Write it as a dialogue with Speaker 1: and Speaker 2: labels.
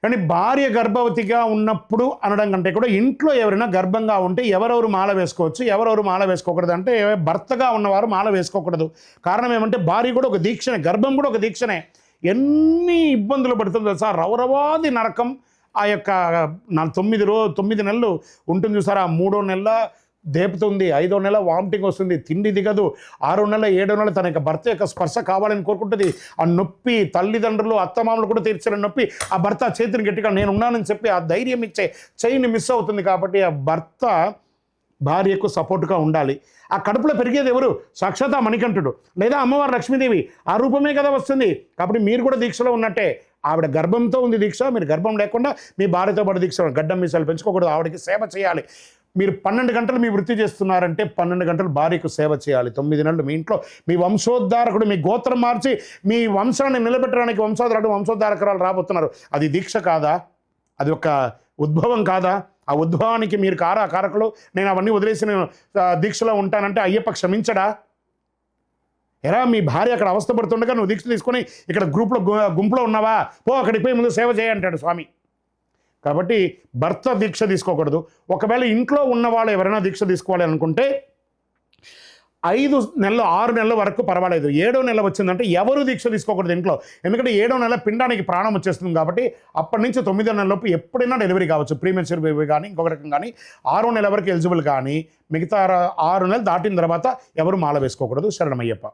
Speaker 1: కానీ భార్య గర్భవతిగా ఉన్నప్పుడు అనడం కంటే కూడా ఇంట్లో ఎవరైనా గర్భంగా ఉంటే ఎవరెవరు మాల వేసుకోవచ్చు, ఎవరెవరు మాల వేసుకోకూడదు అంటే భర్తగా ఉన్నవారు మాల వేసుకోకూడదు. కారణం ఏమంటే భార్య కూడా ఒక దీక్షనే, గర్భం కూడా ఒక దీక్షనే. ఎన్ని ఇబ్బందులు పడుతుందో తెలుసా, రవరవాది నరకం. ఆ యొక్క 9 నెలలు ఉంటుంది చూసారా, 3వ నెల దేపుతుంది, 5వ నెల వామిటింగ్ వస్తుంది, తిండి దిగదు, 6వ నెల 7వ నెల తన యొక్క భర్త యొక్క స్పర్శ కావాలని కోరుకుంటుంది. ఆ నొప్పి తల్లిదండ్రులు అత్తమామలు కూడా తీర్చిన నొప్పి, ఆ భర్త చేతిని గట్టిగా నేను ఉన్నానని చెప్పి ఆ ధైర్యం ఇచ్చే చెయ్యిని మిస్ అవుతుంది. కాబట్టి ఆ భర్త భార్యకు సపోర్ట్గా ఉండాలి. ఆ కడుపులో పెరిగేది ఎవరు? సాక్షాత్ ఆ మణికంఠుడు లేదా అమ్మవారు లక్ష్మీదేవి, ఆ రూపమే కదా వస్తుంది. కాబట్టి మీరు కూడా దీక్షలో ఉన్నట్టే. ఆవిడ గర్భంతో ఉంది దీక్ష, మీరు గర్భం లేకుండా మీ భార్యతో పాటు దీక్ష, గడ్డం మీసాలు పెంచుకోకూడదు, ఆవిడకి సేవ చేయాలి. మీరు 12 గంటలు మీ వృత్తి చేస్తున్నారంటే 12 గంటలు భార్యకు సేవ చేయాలి. 9 నెలలు మీ ఇంట్లో మీ వంశోద్ధారకుడు, మీ గోత్రం మార్చి మీ వంశాన్ని నిలబెట్టడానికి వంశోద్ధారకురాలు రాబోతున్నారు. అది దీక్ష కాదా? అది ఒక ఉద్భవం కాదా? ఆ ఉద్భవానికి మీరు కారకులు. నేను అవన్నీ వదిలేసి నేను దీక్షలో ఉంటానంటే అయ్యప్ప క్షమించడా? ఎరా మీ భార్య అక్కడ అవస్థపడుతుండగా నువ్వు దీక్ష తీసుకొని ఇక్కడ గుంపులో ఉన్నావా, పో అక్కడికి పోయి ముందు సేవ చేయంటాడు స్వామి. కాబట్టి భర్త దీక్ష తీసుకోకూడదు. ఒకవేళ ఇంట్లో ఉన్నవాళ్ళు ఎవరైనా దీక్ష తీసుకోవాలి అనుకుంటే 5 నెలలు 6 నెలల వరకు పర్వాలేదు. 7వ నెల వచ్చిందంటే ఎవరు దీక్ష తీసుకోకూడదు ఇంట్లో. ఎందుకంటే 7వ నెల పిండానికి ప్రాణం వచ్చేస్తుంది. కాబట్టి అప్పటి నుంచి 9వ నెలలోపు ఎప్పుడైనా డెలివరీ కావచ్చు, ప్రీమెచ్యూర్ బేబీ కానీ ఇంకొక రకం కానీ. 6వ నెల వరకు ఎలిజిబుల్, కానీ మిగతా 6 నెలలు దాటిన తర్వాత ఎవరు మాల వేసుకోకూడదు. శరణమయ్యప్ప.